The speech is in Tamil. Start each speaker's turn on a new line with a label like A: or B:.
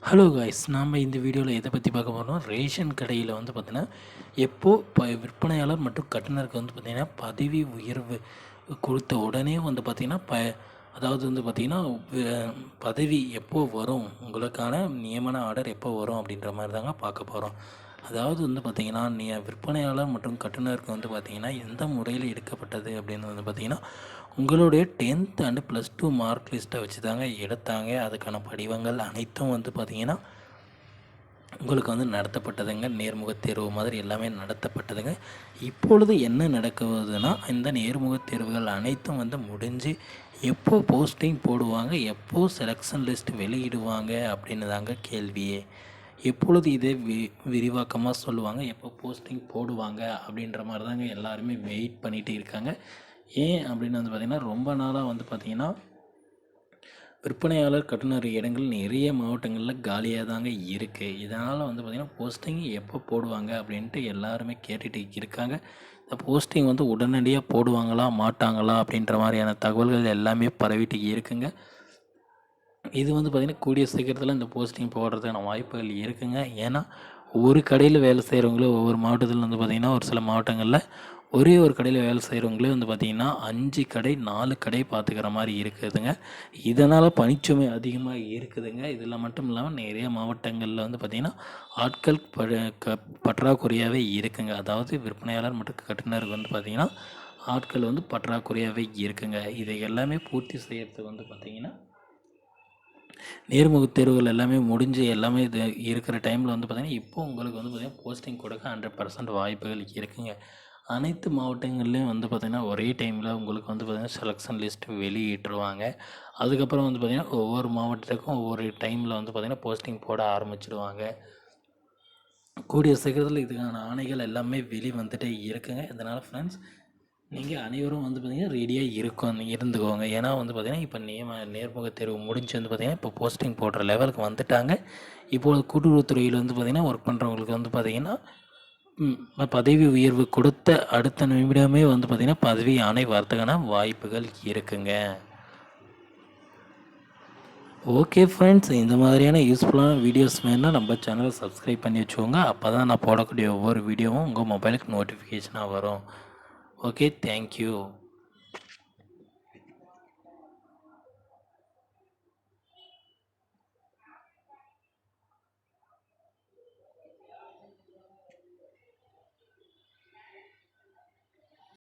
A: ஹலோ காய்ஸ், நாம் இந்த வீடியோவில் எதை பற்றி பார்க்க போகிறோம்? ரேஷன் கடையில் வந்து பார்த்திங்கன்னா எப்போது விற்பனையாளர் மற்றும் கட்டுனருக்கு வந்து பார்த்திங்கன்னா பதவி உயர்வு கொடுத்த உடனே வந்து பார்த்திங்கன்னா அதாவது வந்து பார்த்திங்கன்னா பதவி எப்போ வரும், உங்களுக்கான நியமன ஆர்டர் எப்போ வரும் அப்படின்ற மாதிரி தாங்க பார்க்க போகிறோம். அதாவது வந்து பார்த்திங்கன்னா விற்பனையாளர் மற்றும் கட்டுனருக்கு வந்து பார்த்திங்கன்னா எந்த முறையில் எடுக்கப்பட்டது அப்படின்னு வந்து பார்த்திங்கன்னா உங்களுடைய 10th அண்டு +2 மார்க் லிஸ்ட்டை வச்சு தாங்க எடுத்தாங்க. அதுக்கான படிவங்கள் அனைத்தும் வந்து பார்த்திங்கன்னா உங்களுக்கு வந்து நடத்தப்பட்டதுங்க. நேர்முகத் தேர்வு மாதிரி எல்லாமே நடத்தப்பட்டதுங்க. இப்பொழுது என்ன நடக்குதுன்னா, இந்த நேர்முகத் தேர்வுகள் அனைத்தும் வந்து முடிஞ்சு எப்போ போஸ்டிங் போடுவாங்க, எப்போ செலெக்ஷன் லிஸ்ட் வெளியிடுவாங்க அப்படின்னு தாங்க கேள்வியே. எப்பொழுது இதை விரிவாக்கமாக சொல்லுவாங்க, எப்போ போஸ்டிங் போடுவாங்க அப்படின்ற மாதிரி தாங்க எல்லாருமே வெயிட் பண்ணிகிட்டு இருக்காங்க. ஏன் அப்படின்னு வந்து பார்த்திங்கன்னா, ரொம்ப நாளாக வந்து பார்த்திங்கன்னா விற்பனையாளர் கட்டுனர் இடங்கள் நிறைய மாவட்டங்களில் காலியாக தாங்க இருக்குது. இதனால் வந்து பார்த்திங்கன்னா போஸ்டிங் எப்போ போடுவாங்க அப்படின்ட்டு எல்லாருமே கேட்டுட்டு இருக்காங்க. இந்த போஸ்டிங் வந்து உடனடியாக போடுவாங்களா மாட்டாங்களா அப்படின்ற மாதிரியான தகவல்கள் எல்லாமே பரவிட்டு இருக்குங்க. இது வந்து பார்த்திங்கன்னா கூடிய சீக்கிரத்தில் இந்த போஸ்டிங் போடுறதுக்கான வாய்ப்புகள் இருக்குங்க. ஏன்னா ஒரு கடையில் வேலை செய்கிறவங்களே ஒவ்வொரு மாவட்டத்தில் வந்து பார்த்திங்கன்னா ஒரு சில மாவட்டங்களில் ஒரே ஒரு கடையில் வேலை செய்கிறவங்களே வந்து பார்த்திங்கன்னா 5 கடை 4 கடை பார்த்துக்கிற மாதிரி இருக்குதுங்க. இதனால் பணிச்சுமை அதிகமாக இருக்குதுங்க. இதில் மட்டும் இல்லாமல் நிறைய மாவட்டங்களில் வந்து பார்த்திங்கன்னா ஆட்கள் பற்றாக்குறையாகவே இருக்குங்க. அதாவது விற்பனையாளர் மற்றும் கட்டுனருக்கு வந்து பார்த்திங்கன்னா ஆட்கள் வந்து பற்றாக்குறையாகவே இருக்குங்க. இதை எல்லாமே பூர்த்தி செய்யறதுக்கு வந்து பார்த்திங்கன்னா நேர்முகத் தேர்வுகள் எல்லாமே முடிஞ்சு எல்லாமே இது இருக்கிற டைமில் வந்து பார்த்திங்கன்னா இப்போ உங்களுக்கு வந்து பார்த்திங்கன்னா போஸ்டிங் கொடுக்க 100% வாய்ப்புகள் இருக்குங்க. அனைத்து மாவட்டங்கள்லேயும் வந்து பார்த்திங்கன்னா ஒரே டைமில் உங்களுக்கு வந்து பார்த்திங்கன்னா செலெக்ஷன் லிஸ்ட் வெளியிட்டுருவாங்க. அதுக்கப்புறம் வந்து பார்த்திங்கன்னா ஒவ்வொரு மாவட்டத்துக்கும் ஒவ்வொரு டைமில் வந்து பார்த்திங்கன்னா போஸ்டிங் போட ஆரம்பிச்சிடுவாங்க. கூடிய சீக்கிரத்தில் இதுக்கான ஆணைகள் எல்லாமே வந்துகிட்டே இருக்குங்க. இதனால் ஃப்ரெண்ட்ஸ், நீங்கள் அனைவரும் வந்து பார்த்திங்கன்னா ரெடியாக இருந்துக்கோங்க. ஏன்னா வந்து பார்த்திங்கன்னா இப்போ நேர்முகத் தேர்வு முடிஞ்சு வந்து பார்த்திங்கன்னா இப்போ போஸ்டிங் போடுற லெவலுக்கு வந்துட்டாங்க. இப்போது கூட்டுறவுத்துறையில் வந்து பார்த்திங்கன்னா ஒர்க் பண்ணுறவங்களுக்கு வந்து பார்த்திங்கன்னா பதவி உயர்வு கொடுத்த அடுத்த நிமிடமே வந்து பார்த்திங்கன்னா பதவி ஆணை வரதுக்கான வாய்ப்புகள் இருக்குங்க. ஓகே ஃப்ரெண்ட்ஸ், இந்த மாதிரியான யூஸ்ஃபுல்லான வீடியோஸ் வேணுன்னா நம்ம சேனலை சப்ஸ்கிரைப் பண்ணி வச்சுக்கோங்க. அப்போ தான் நான் போடக்கூடிய ஒவ்வொரு வீடியோவும் உங்கள் மொபைலுக்கு நோட்டிஃபிகேஷனாக வரும். Okay, thank you.